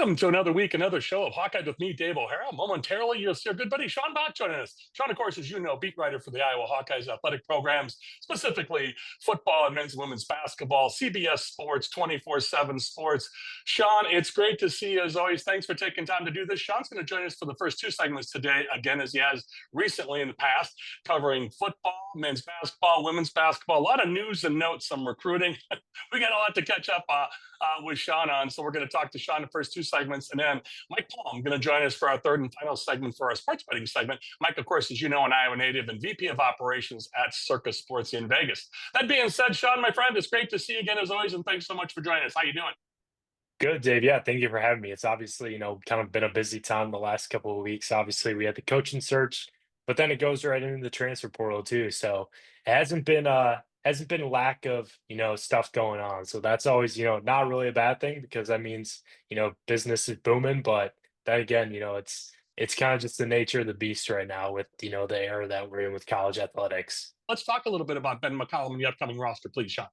Welcome to another week, another show of Hawkeye with me, Dave O'Hara. Momentarily, you'll see our good buddy Sean Bock joining us. Sean, of course, as you know, beat writer for the Iowa Hawkeyes athletic programs, specifically football and men's and women's basketball, CBS Sports, 24/7 Sports. Sean, it's great to see you as always. Thanks for taking time to do this. Sean's going to join us for the first two segments today, again, as he has recently in the past, covering football, men's basketball, women's basketball, a lot of news and notes, some recruiting. We got a lot to catch up with Sean on. So we're going to talk to Sean the first two segments. And then Mike Palm going to join us for our third and final segment for our sports betting segment. Mike, of course, as you know, an Iowa native and VP of operations at Circa Sports in Vegas. That being said, Sean, my friend, it's great to see you again as always. And thanks so much for joining us. How you doing? Good, Dave. Yeah, thank you for having me. It's obviously, kind of been a busy time the last couple of weeks. Obviously, we had the coaching search, but then it goes right into the transfer portal too. So it hasn't been lack of, stuff going on. So that's always, not really a bad thing because that means, business is booming. But then again, it's kind of just the nature of the beast right now with, the era that we're in with college athletics. Let's talk a little bit about Ben McCollum and the upcoming roster, please, Sean.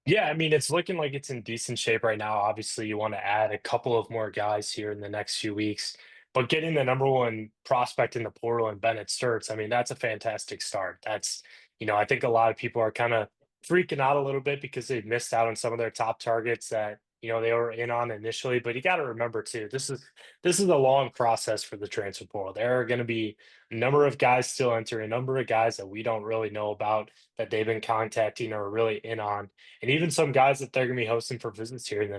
Yeah, I mean, it's looking like it's in decent shape right now. Obviously, you want to add a couple of more guys here in the next few weeks, but getting the number one prospect in the portal and Bennett Sturts, I mean, that's a fantastic start. I think a lot of people are kind of freaking out a little bit because they missed out on some of their top targets that, they were in on initially. But you got to remember too, this is a long process for the transfer portal. There are going to be a number of guys still entering, a number of guys that we don't really know about that they've been contacting or really in on, and even some guys that they're going to be hosting for visits here in the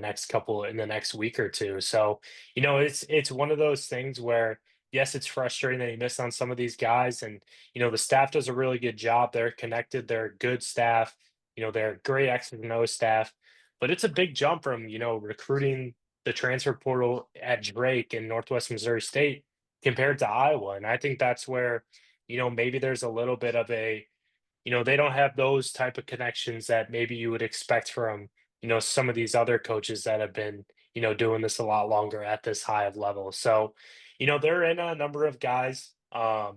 next week or two. So, it's one of those things where yes, it's frustrating that you miss on some of these guys, and the staff does a really good job. They're connected. They're a good staff. They're a great X's and O staff, but it's a big jump from recruiting the transfer portal at Drake in Northwest Missouri State compared to Iowa, and I think that's where maybe there's a little bit of a they don't have those type of connections that maybe you would expect from, some of these other coaches that have been, doing this a lot longer at this high of level. So, they're in a number of guys, a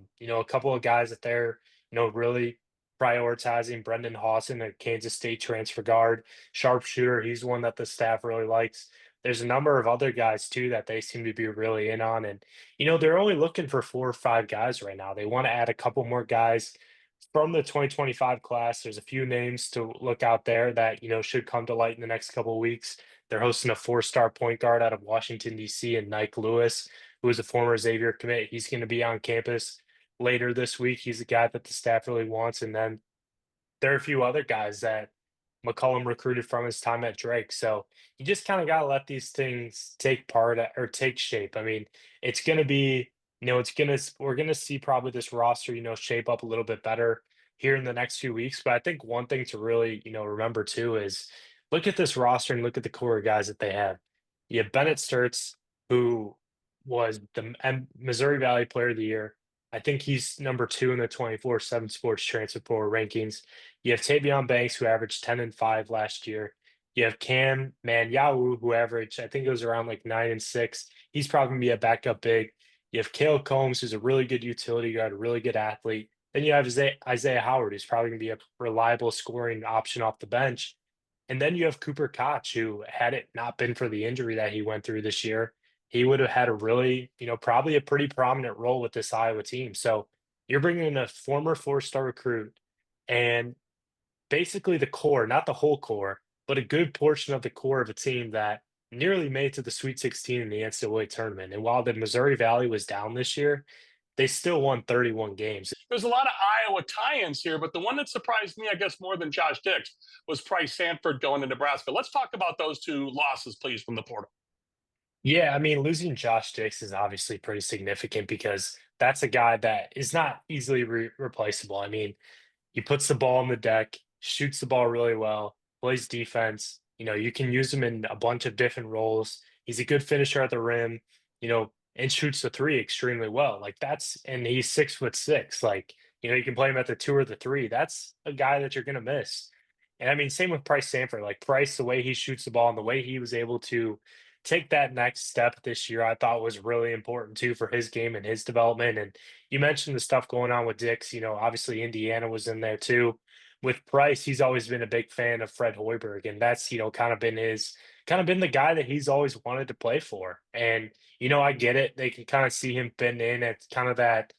couple of guys that they're, really prioritizing. Brendan Hawson, a Kansas State transfer guard, sharpshooter. He's one that the staff really likes. There's a number of other guys too that they seem to be really in on. And, they're only looking for 4 or 5 guys right now. They want to add a couple more guys from the 2025 class. There's a few names to look out there that should come to light in the next couple of weeks. They're hosting a 4-star point guard out of Washington D.C. and Nike Lewis, who is a former Xavier commit. He's going to be on campus later this week. He's a guy that the staff really wants. And then there are a few other guys that McCollum recruited from his time at Drake. So you just kind of got to let these things take part or take shape. I mean, it's going to be, we're going to see probably this roster, shape up a little bit better here in the next few weeks. But I think one thing to really, remember too is look at this roster and look at the core of guys that they have. You have Bennett Sturts, who was the Missouri Valley Player of the Year. I think he's number 2 in the 24/7 Sports transfer portal rankings. You have Tavion Banks, who averaged 10 and 5 last year. You have Cam Manyawu, who averaged, I think it was around like 9 and 6. He's probably gonna be a backup big. You have Cale Combs, who's a really good utility guard, a really good athlete. Then you have Isaiah Howard, who's probably gonna be a reliable scoring option off the bench. And then you have Cooper Koch, who, had it not been for the injury that he went through this year, he would have had a really, probably a pretty prominent role with this Iowa team. So you're bringing in a former 4-star recruit and basically the core, not the whole core, but a good portion of the core of a team that nearly made it to the Sweet 16 in the NCAA tournament. And while the Missouri Valley was down this year, they still won 31 games. There's a lot of Iowa tie-ins here, but the one that surprised me, I guess, more than Josh Dix was Price Sanford going to Nebraska. Let's talk about those two losses, please, from the portal. Yeah, I mean, losing Josh Dix is obviously pretty significant because that's a guy that is not easily replaceable. I mean, he puts the ball on the deck, shoots the ball really well, plays defense. You can use him in a bunch of different roles. He's a good finisher at the rim, and shoots the three extremely well. And he's 6'6". You can play him at the 2 or the 3. That's a guy that you're gonna miss. And I mean, same with Price Sanford. Like Price, the way he shoots the ball and the way he was able to take that next step this year, I thought was really important too for his game and his development. And you mentioned the stuff going on with Dix. Obviously Indiana was in there too. With Price, he's always been a big fan of Fred Hoiberg, and that's kind of been his kind of been the guy that he's always wanted to play for. And, I get it. They can kind of see him fitting in at kind of that,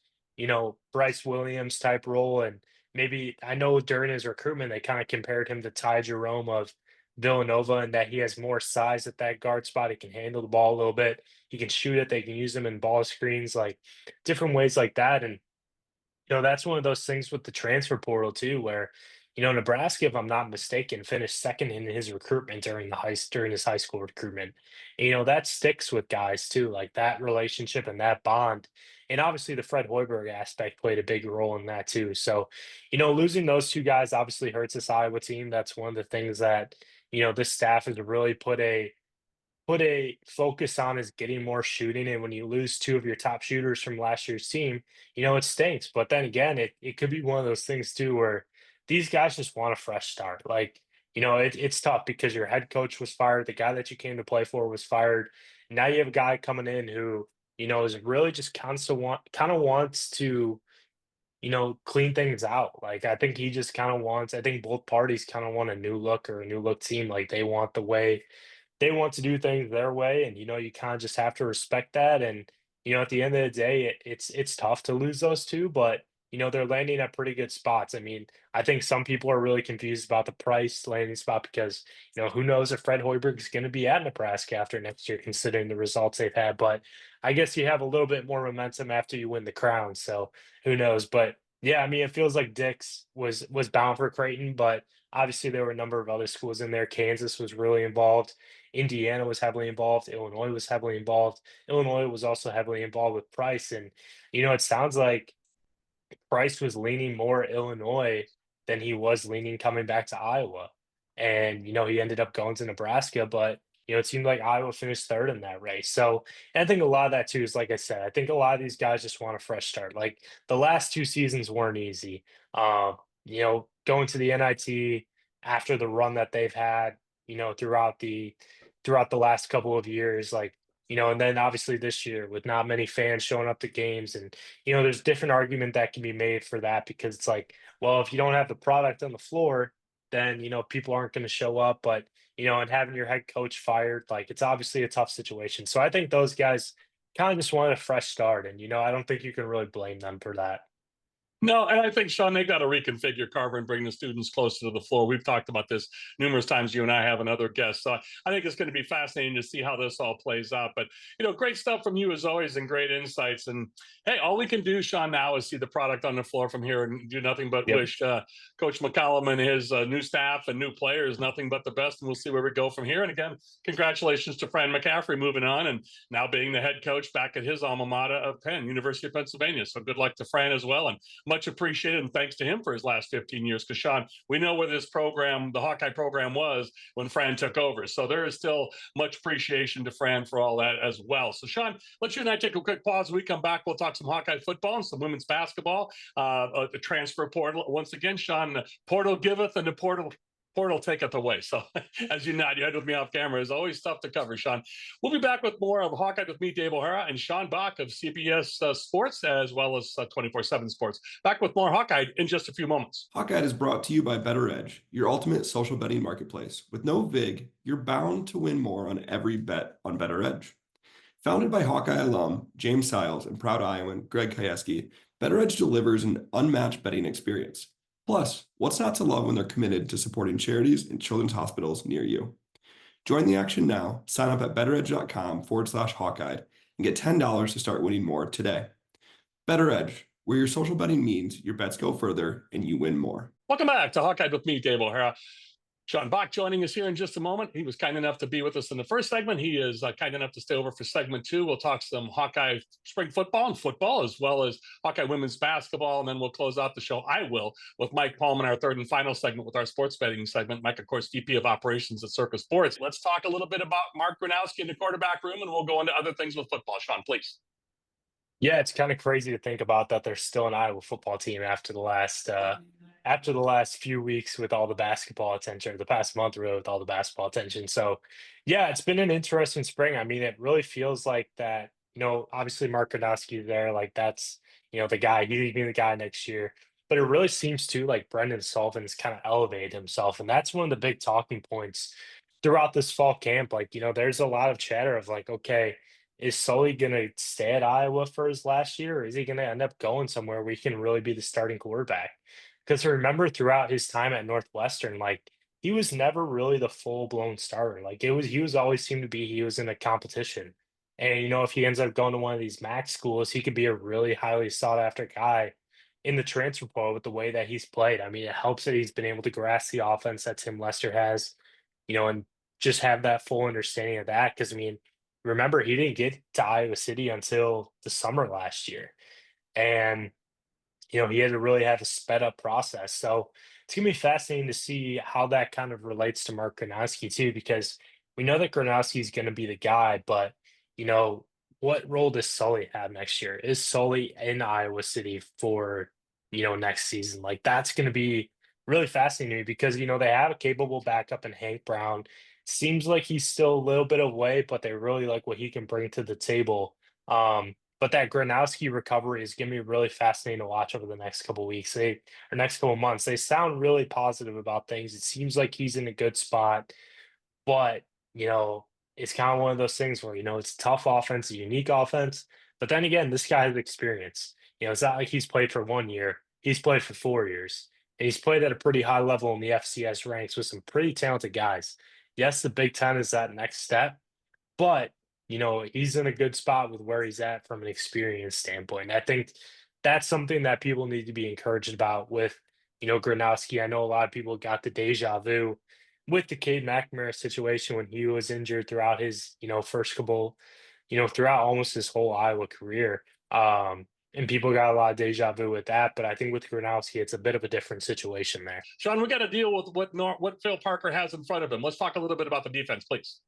Bryce Williams type role. And maybe I know during his recruitment, they kind of compared him to Ty Jerome of Villanova and that he has more size at that guard spot. He can handle the ball a little bit. He can shoot it. They can use him in ball screens, like different ways like that. And that's one of those things with the transfer portal too, where, Nebraska, if I'm not mistaken, finished second in his recruitment during his high school recruitment. And, that sticks with guys too, like that relationship and that bond. And obviously the Fred Hoiberg aspect played a big role in that too. So, losing those two guys obviously hurts this Iowa team. That's one of the things that, this staff has really put a focus on is getting more shooting. And when you lose two of your top shooters from last year's team, it stinks. But then again, it could be one of those things too where these guys just want a fresh start. Like, it's tough because your head coach was fired, the guy that you came to play for was fired. Now you have a guy coming in who, is really just kind of wants to, clean things out. Like I think he just kind of wants, I think both parties kind of want a new look or a new look team. Like they want to do things their way, and you kind of just have to respect that. And at the end of the day, it's tough to lose those two, but they're landing at pretty good spots. I mean, I think some people are really confused about the Price landing spot because who knows if Fred Hoiberg is going to be at Nebraska after next year, considering the results they've had. But I guess you have a little bit more momentum after you win the crown, so who knows? But yeah, I mean, it feels like Dix was bound for Creighton, but obviously there were a number of other schools in there. Kansas was really involved. Indiana was heavily involved. Illinois was heavily involved. Illinois was also heavily involved with Price. And, it sounds like Price was leaning more Illinois than he was leaning coming back to Iowa. And, he ended up going to Nebraska, but, it seemed like Iowa finished third in that race. So and I think a lot of that too is like I said, I think a lot of these guys just want a fresh start. Like the last two seasons weren't easy. Going to the NIT after the run that they've had, throughout the last couple of years, like, and then obviously this year with not many fans showing up to games and there's different argument that can be made for that because it's like, well, if you don't have the product on the floor, then people aren't going to show up. But and having your head coach fired, like it's obviously a tough situation. So I think those guys kind of just wanted a fresh start, and I don't think you can really blame them for that. No, and I think, Sean, they got to reconfigure Carver and bring the students closer to the floor. We've talked about this numerous times, you and I have, and other guests. So I think it's going to be fascinating to see how this all plays out. But, great stuff from you as always and great insights. And hey, all we can do, Sean, now is see the product on the floor from here and do nothing but Yep. wish Coach McCollum and his new staff and new players nothing but the best. And we'll see where we go from here. And again, congratulations to Fran McCaffrey moving on and now being the head coach back at his alma mater of Penn, University of Pennsylvania. So good luck to Fran as well. And much appreciated, and thanks to him for his last 15 years. Because Sean, we know where this program, the Hawkeye program, was when Fran took over. So there is still much appreciation to Fran for all that as well. So Sean, let's you and I take a quick pause. When we come back, we'll talk some Hawkeye football and some women's basketball. The transfer portal once again, Sean. The portal giveth, and the portal taketh away. So, as you nod your head with me off camera, is always tough to cover, Sean. We'll be back with more of Hawkeye with me, Dave O'Hara, and Sean Bock of CBS Sports, as well as 24/7 Sports. Back with more Hawkeye in just a few moments. Hawkeye is brought to you by Better Edge, your ultimate social betting marketplace. With no VIG, you're bound to win more on every bet on Better Edge. Founded by Hawkeye alum James Siles and proud Iowan Greg Kajewski, Better Edge delivers an unmatched betting experience. Plus, what's not to love when they're committed to supporting charities and children's hospitals near you? Join the action now. Sign up at betteredge.com/Hawkeye and get $10 to start winning more today. Better Edge, where your social betting means your bets go further and you win more. Welcome back to Hawkeye with me, Dave O'Hara. Sean Bock joining us here in just a moment. He was kind enough to be with us in the first segment. He is kind enough to stay over for segment 2. We'll talk some Hawkeye spring football and football, as well as Hawkeye women's basketball. And then we'll close out the show, I will, with Mike Palm in our third and final segment with our sports betting segment. Mike, of course, VP of Operations at Circa Sports. Let's talk a little bit about Mark Gronowski in the quarterback room, and we'll go into other things with football. Sean, please. Yeah, it's kind of crazy to think about that there's still an Iowa football team after the last few weeks with all the basketball attention, or the past month really with all the basketball attention. So yeah, it's been an interesting spring. I mean, it really feels like that, obviously Mark Gronowski is there, like that's the guy, he's gonna be the guy next year. But it really seems to like Brendan Sullivan's kind of elevated himself. And that's one of the big talking points throughout this fall camp, like, there's a lot of chatter of like, okay, is Sully gonna stay at Iowa for his last year, or is he gonna end up going somewhere where he can really be the starting quarterback? Because remember, throughout his time at Northwestern, like he was never really the full blown starter. Like he was always seemed to be he was in a competition. And if he ends up going to one of these MAC schools, he could be a really highly sought after guy in the transfer portal with the way that he's played. I mean, it helps that he's been able to grasp the offense that Tim Lester has, and just have that full understanding of that. Because I mean, remember he didn't get to Iowa City until the summer last year, and he had to really have a sped up process. So it's gonna be fascinating to see how that kind of relates to Mark Gronowski too, because we know that Gronowski is going to be the guy, but you know, what role does Sully have next year? Is Sully in Iowa City for next season? Like that's going to be really fascinating to me because they have a capable backup in Hank Brown. Seems like he's still a little bit away, but they really like what he can bring to the table. But that Gronowski recovery is going to be really fascinating to watch over the next couple weeks, or next couple months. They sound really positive about things. It seems like he's in a good spot, but you know, it's kind of one of those things where it's a tough offense, a unique offense. But then again, this guy has experience. It's not like he's played for 1 year; he's played for 4 years, and he's played at a pretty high level in the FCS ranks with some pretty talented guys. Yes, the Big Ten is that next step, but, he's in a good spot with where he's at from an experience standpoint. I think that's something that people need to be encouraged about with, Gronowski. I know a lot of people got the deja vu with the Cade McNamara situation when he was injured throughout his, first couple, throughout almost his whole Iowa career. And people got a lot of deja vu with that, but I think with Gronowski, it's a bit of a different situation there. Sean, we got to deal with what Phil Parker has in front of him. Let's talk a little bit about the defense, please.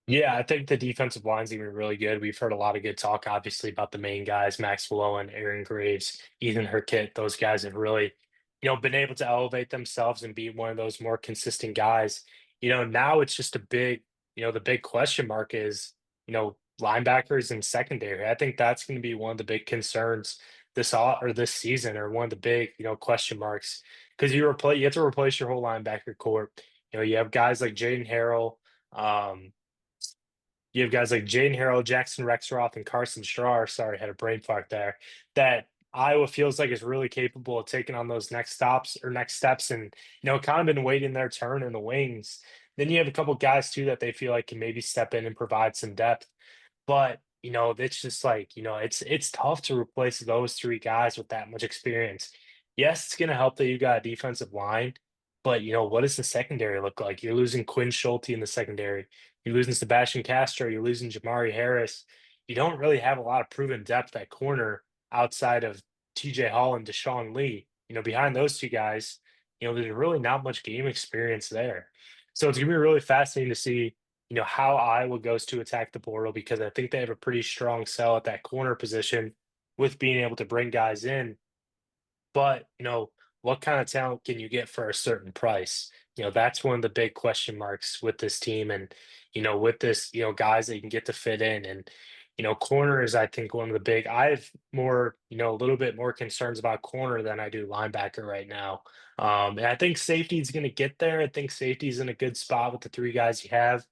Yeah, I think the defensive line's even really good. We've heard a lot of good talk, obviously, about the main guys, Max Willowen, Aaron Graves, Ethan Hurkett. Those guys have really, been able to elevate themselves and be one of those more consistent guys. Now it's just a big, the big question mark is, linebackers and secondary. I think that's going to be one of the big concerns this season, or one of the big, question marks, because you have to replace your whole linebacker core. You have guys like Jaden Harrell. Um, you have guys like Jaden Harrell, Jackson Rexroth, and Carson Strar. Sorry, had a brain fart there. That Iowa feels like is really capable of taking on those next stops or next steps, and kind of been waiting their turn in the wings. Then you have a couple guys too that they feel like can maybe step in and provide some depth. But, it's just like, it's tough to replace those three guys with that much experience. Yes, it's gonna help that you got a defensive line, but what does the secondary look like? You're losing Quinn Schulte in the secondary. You're losing Sebastian Castro. You're losing Jamari Harris. You don't really have a lot of proven depth at corner outside of TJ Hall and Deshaun Lee. Behind those two guys, there's really not much game experience there. So it's gonna be really fascinating to see how Iowa goes to attack the portal, because I think they have a pretty strong sell at that corner position with being able to bring guys in. But, what kind of talent can you get for a certain price? That's one of the big question marks with this team, and, with this, guys that you can get to fit in. And, corner is, I think, one of the big, I have more, a little bit more concerns about corner than I do linebacker right now. And I think safety is going to get there. I think safety is in a good spot with the three guys you have,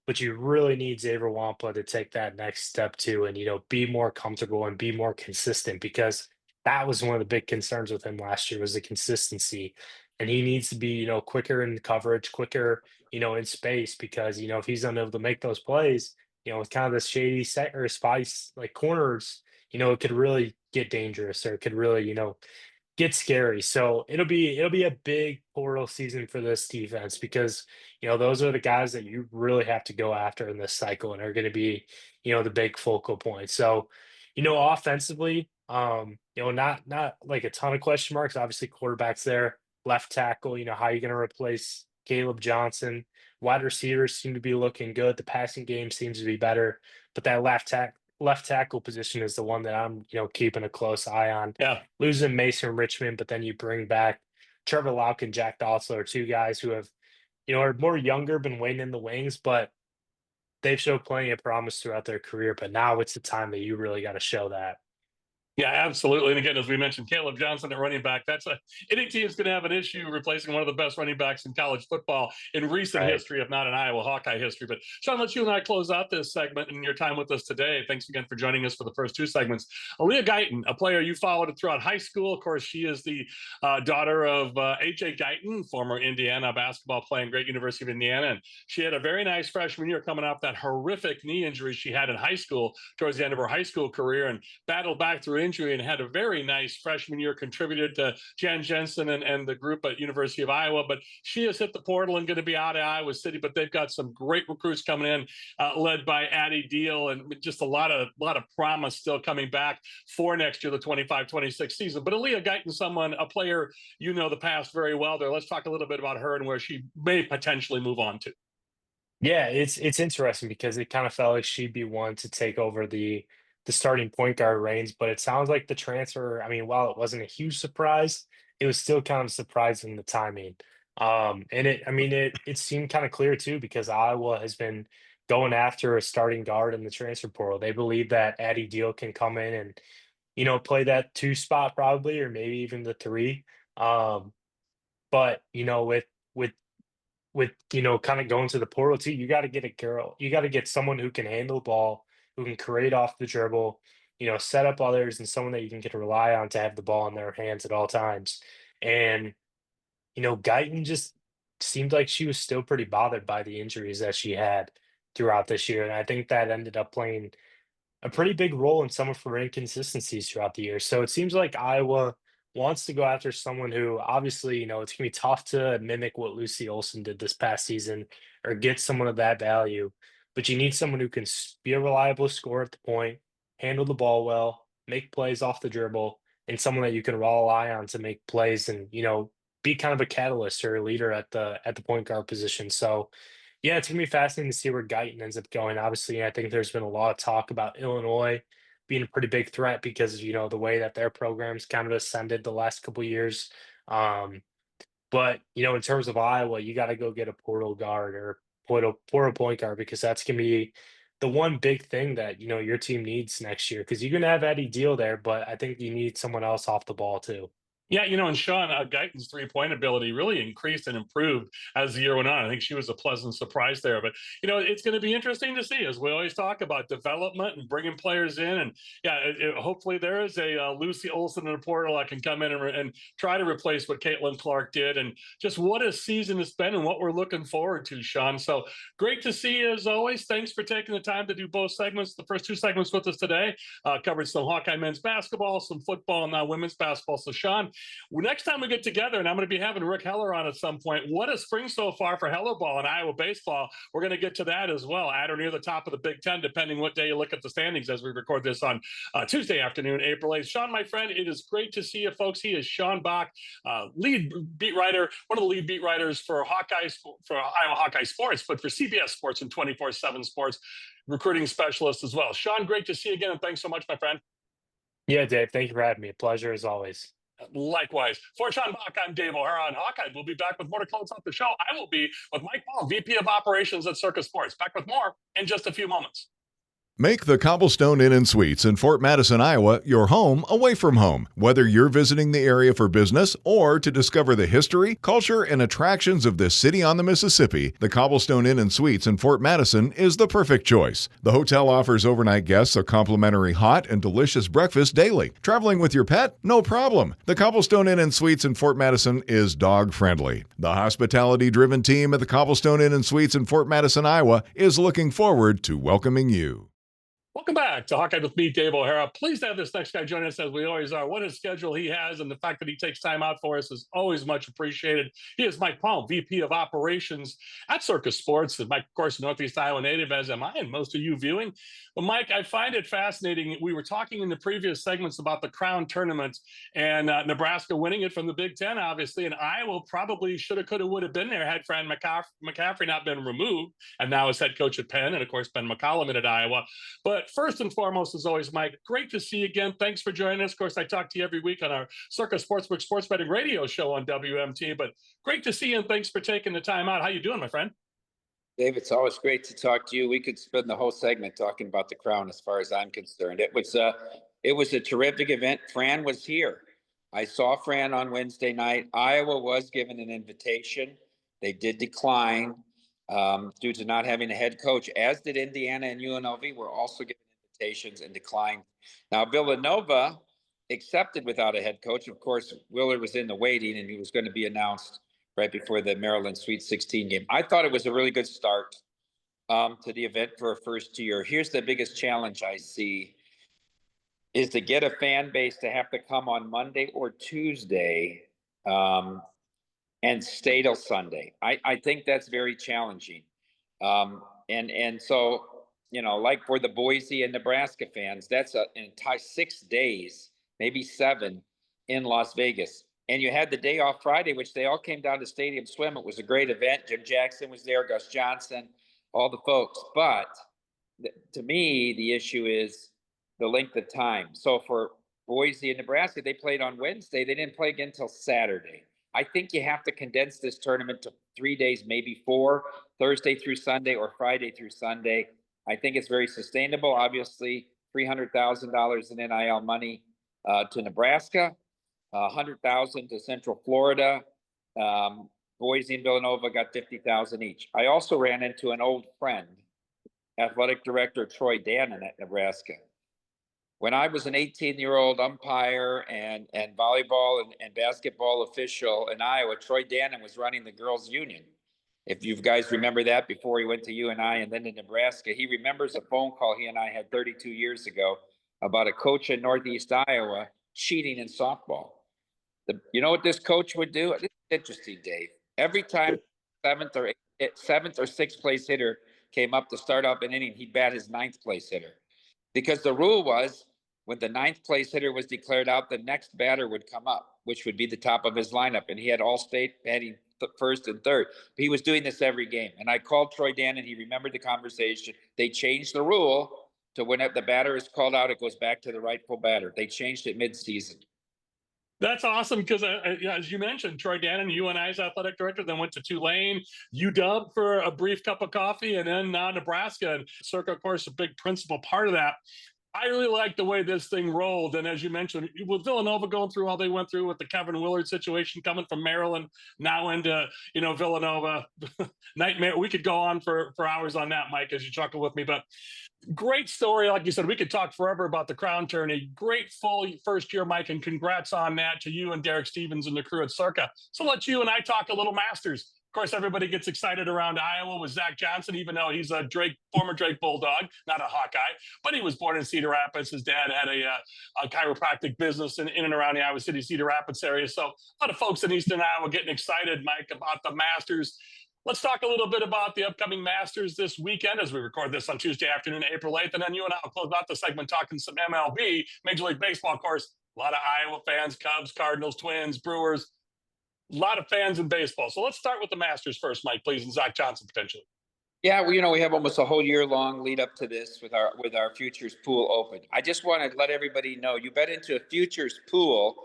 but you really need Xavier Wampa to take that next step too, and be more comfortable and be more consistent, because that was one of the big concerns with him last year was the consistency, and he needs to be quicker in coverage, quicker in space, because if he's unable to make those plays, with kind of the shady set or spice like corners, it could really get dangerous, or it could really get scary. So it'll be a big portal season for this defense, because those are the guys that you really have to go after in this cycle and are going to be the big focal point. So offensively, not like a ton of question marks. Obviously, quarterbacks there, left tackle. How are you going to replace Caleb Johnson? Wide receivers seem to be looking good. The passing game seems to be better, but that left tackle position is the one that I'm, keeping a close eye on. Yeah. Losing Mason Richmond, but then you bring back Trevor Lauck and Jack Dossler, two guys who have, are more younger, been waiting in the wings, but they've showed plenty of promise throughout their career. But now it's the time that you really got to show that. Yeah, absolutely. And again, as we mentioned, Caleb Johnson at running back, any team's going to have an issue replacing one of the best running backs in college football in recent Right. history, if not in Iowa Hawkeye history. But Sean, let you and I close out this segment and your time with us today. Thanks again for joining us for the first two segments. Aaliyah Guyton, a player you followed throughout high school. Of course, she is the daughter of A.J. Guyton, former Indiana basketball player, great University of Indiana. And she had a very nice freshman year coming off that horrific knee injury she had in high school towards the end of her high school career, and battled back through injury and had a very nice freshman year, contributed to Jan Jensen and the group at University of Iowa. But she has hit the portal and going to be out of Iowa City, but they've got some great recruits coming in, led by Addie Deal, and just a lot of promise still coming back for next year, the 25-26 season. But Aaliyah Guyton, a player you know the past very well there. Let's talk a little bit about her and where she may potentially move on to. Yeah, it's interesting because it kind of felt like she'd be one to take over the starting point guard reins, but it sounds like the transfer, I mean, while it wasn't a huge surprise, it was still kind of surprising the timing. And it seemed kind of clear too because Iowa has been going after a starting guard in the transfer portal. They believe that Addie Deal can come in and, play that two spot probably, or maybe even the three. Um, but with kind of going to the portal too, you got to get a girl. You got to get someone who can handle the ball, who can create off the dribble, set up others, and someone that you can rely on to have the ball in their hands at all times. And Guyton just seemed like she was still pretty bothered by the injuries that she had throughout this year, and I think that ended up playing a pretty big role in some of her inconsistencies throughout the year. So it seems like Iowa wants to go after someone who obviously, it's gonna be tough to mimic what Lucy Olson did this past season or get someone of that value. But you need someone who can be a reliable scorer at the point, handle the ball well, make plays off the dribble, and someone that you can rely on to make plays and, be kind of a catalyst or a leader at the point guard position. So yeah, it's gonna be fascinating to see where Guyton ends up going. Obviously, I think there's been a lot of talk about Illinois being a pretty big threat because the way that their program's kind of ascended the last couple years. Um, but in terms of Iowa, you got to go get a portal guard or portal point guard because that's gonna be the one big thing that your team needs next year because you're gonna have Eddie Deal there, but I think you need someone else off the ball too. Yeah, and Sean, Guyton's three-point ability really increased and improved as the year went on. I think she was a pleasant surprise there. But, it's going to be interesting to see, as we always talk about development and bringing players in. And, yeah, hopefully there is a Lucy Olson in the portal that can come in and try to replace what Caitlin Clark did. And just what a season it's been and what we're looking forward to, Sean. So great to see you as always. Thanks for taking the time to do both segments, the first two segments with us today. Covered some Hawkeye men's basketball, some football, and now women's basketball. So, Sean, next time we get together, and I'm going to be having Rick Heller on at some point, what a spring so far for Heller ball and Iowa baseball. We're going to get to that as well, at or near the top of the Big Ten, depending what day you look at the standings as we record this on Tuesday afternoon, April 8th. Sean, my friend, it is great to see you, folks. He is Sean Bock, lead beat writer, one of the lead beat writers for Iowa Hawkeye Sports, but for CBS Sports and 24/7 Sports, recruiting specialist as well. Sean, great to see you again, and thanks so much, my friend. Yeah, Dave, thank you for having me. A pleasure as always. Likewise. For Sean Bock, I'm Dave O'Hara on Hawkeye. We'll be back with more to close out the show. I will be with Mike Paul, VP of Operations at Circa Sports. Back with more in just a few moments. Make the Cobblestone Inn & Suites in Fort Madison, Iowa, your home away from home. Whether you're visiting the area for business or to discover the history, culture, and attractions of this city on the Mississippi, the Cobblestone Inn & Suites in Fort Madison is the perfect choice. The hotel offers overnight guests a complimentary hot and delicious breakfast daily. Traveling with your pet? No problem. The Cobblestone Inn & Suites in Fort Madison is dog-friendly. The hospitality-driven team at the Cobblestone Inn & Suites in Fort Madison, Iowa is looking forward to welcoming you. Welcome back to Hawkeye with me, Dave O'Hara. Pleased to have this next guy join us as we always are. What a schedule he has, and the fact that he takes time out for us is always much appreciated. He is Mike Palm, VP of Operations at Circa Sports. And Mike, of course, Northeast Iowa native, as am I, and most of you viewing. But Mike, I find it fascinating. We were talking in the previous segments about the Crown Tournament and Nebraska winning it from the Big Ten, obviously, and Iowa probably shoulda, coulda, would have been there had Fran McCaffrey not been removed, and now is head coach at Penn, and of course Ben McCollum in at Iowa. But first and foremost, as always, Mike, great to see you again. Thanks for joining us. Of course, I talk to you every week on our Circa Sportsbook sports betting radio show on WMT, but great to see you, and thanks for taking the time out. How you doing, my friend? Dave, it's always great to talk to you. We could spend the whole segment talking about the Crown as far as I'm concerned. It was It was a terrific event. Fran was here. I saw Fran on Wednesday night. Iowa was given an invitation. They did decline due to not having a head coach, as did Indiana and UNLV were also given invitations and declined. Now, Villanova accepted without a head coach. Of course, Willard was in the waiting, and he was going to be announced right before the Maryland Sweet 16 game. I thought it was a really good start to the event for a first year. Here's the biggest challenge I see is to get a fan base to have to come on Monday or Tuesday and stay till Sunday. I think that's very challenging. And so, you know, like for the Boise and Nebraska fans, that's an entire 6 days, maybe 7 in Las Vegas. And you had the day off Friday, which they all came down to Stadium Swim. It was a great event. Jim Jackson was there, Gus Johnson, all the folks. But to me, the issue is the length of time. So for Boise and Nebraska, they played on Wednesday. They didn't play again until Saturday. I think you have to condense this tournament to 3 days, maybe 4, Thursday through Sunday or Friday through Sunday. I think it's very sustainable. Obviously, $300,000 in NIL money to Nebraska, $100,000 to Central Florida. Boise and Villanova got $50,000 each. I also ran into an old friend, athletic director Troy Dannon at Nebraska. When I was an 18-year-old umpire and volleyball and basketball official in Iowa, Troy Dannon was running the girls' union. If you guys remember that, before he went to UNI and then to Nebraska, he remembers a phone call he and I had 32 years ago about a coach in Northeast Iowa cheating in softball. You know what this coach would do? This is interesting, Dave. Every time seventh or sixth place hitter came up to start off an inning, he'd bat his 9th place hitter. Because the rule was when the 9th place hitter was declared out, the next batter would come up, which would be the top of his lineup. And he had All-State batting first and third. But he was doing this every game. And I called Troy Dannon. He remembered the conversation. They changed the rule to when the batter is called out, it goes back to the rightful batter. They changed it mid-season. That's awesome because, as you mentioned, Troy Dannon, UNI's athletic director, then went to Tulane, UW for a brief cup of coffee, and then now Nebraska. And Circa, of course, a big principal part of that. I really like the way this thing rolled. And as you mentioned, with Villanova going through all they went through with the Kevin Willard situation coming from Maryland, now into, Villanova, nightmare. We could go on for hours on that, Mike, as you chuckle with me. But great story. Like you said, we could talk forever about the Crown Tourney. Great full first year, Mike, and congrats on that to you and Derek Stevens and the crew at Circa. So let you and I talk a little Masters. Of course, everybody gets excited around Iowa with Zach Johnson, even though he's a former Drake Bulldog, not a Hawkeye, but he was born in Cedar Rapids. His dad had a chiropractic business in and around the Iowa City, Cedar Rapids area. So a lot of folks in Eastern Iowa getting excited, Mike, about the Masters. Let's talk a little bit about the upcoming Masters this weekend as we record this on Tuesday afternoon, April 8th. And then you and I will close out the segment talking some MLB, Major League Baseball, of course. A lot of Iowa fans, Cubs, Cardinals, Twins, Brewers. A lot of fans in baseball. So let's start with the Masters first, Mike, please, and Zach Johnson potentially. Yeah, well, we have almost a whole year long lead up to this with our futures pool open. I just want to let everybody know you bet into a futures pool.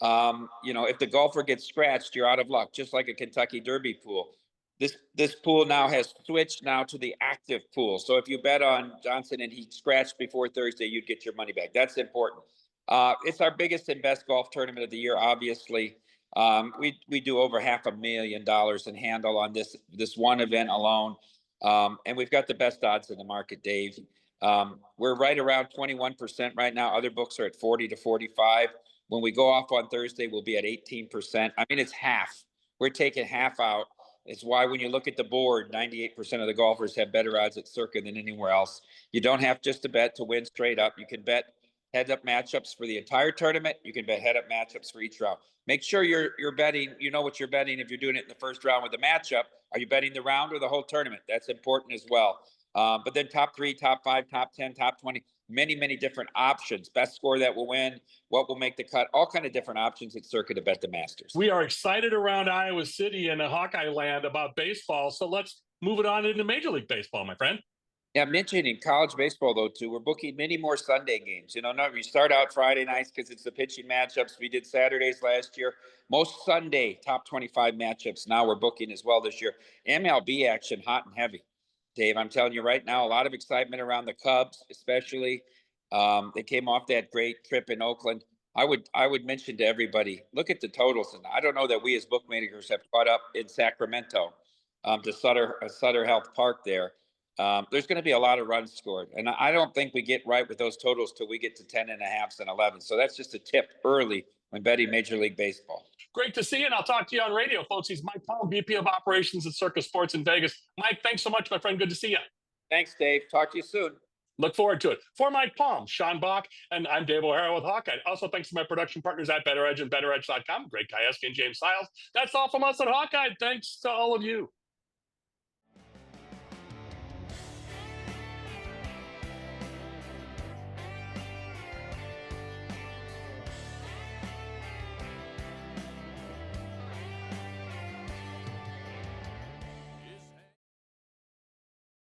If the golfer gets scratched, you're out of luck, just like a Kentucky Derby pool. This pool now has switched now to the active pool. So if you bet on Johnson and he scratched before Thursday, you'd get your money back. That's important. It's our biggest and best golf tournament of the year, obviously. We do over $500,000 in handle on this one event alone. And we've got the best odds in the market, Dave. We're right around 21% right now. Other books are at 40 to 45. When we go off on Thursday, we'll be at 18%. I mean, it's half. We're taking half out. It's why when you look at the board, 98% of the golfers have better odds at Circa than anywhere else. You don't have just to bet to win straight up. You can bet head-up matchups for the entire tournament. You can bet head-up matchups for each round. Make sure you're betting, you know what you're betting if you're doing it in the first round with a matchup. Are you betting the round or the whole tournament? That's important as well. But then top 3, top 5, top 10, top 20, many different options. Best score that will win, what will make the cut, all kind of different options at Circa to bet the Masters. We are excited around Iowa City and Hawkeye land about baseball. So let's move it on into Major League Baseball, my friend. Yeah, mentioning college baseball, though, too. We're booking many more Sunday games. We start out Friday nights because it's the pitching matchups. We did Saturdays last year. Most Sunday top 25 matchups now we're booking as well this year. MLB action, hot and heavy. Dave, I'm telling you right now, a lot of excitement around the Cubs, especially. They came off that great trip in Oakland. I would mention to everybody, look at the totals, and I don't know that we as bookmakers have caught up in Sacramento to Sutter Health Park there. There's going to be a lot of runs scored, and I don't think we get right with those totals till we get to 10.5s and 11. So that's just a tip early when betting Major League Baseball. Great to see you, and I'll talk to you on radio, folks. He's Mike Palm, VP of Operations at Circa Sports in Vegas. Mike, thanks so much, my friend. Good to see you. Thanks, Dave. Talk to you soon. Look forward to it. For Mike Palm, Sean Bock, and I'm Dave O'Hara with Hawkeyed. Also, thanks to my production partners at BetterEdge and BetterEdge.com, Greg Kieski and James Siles. That's all from us at Hawkeyed. Thanks to all of you.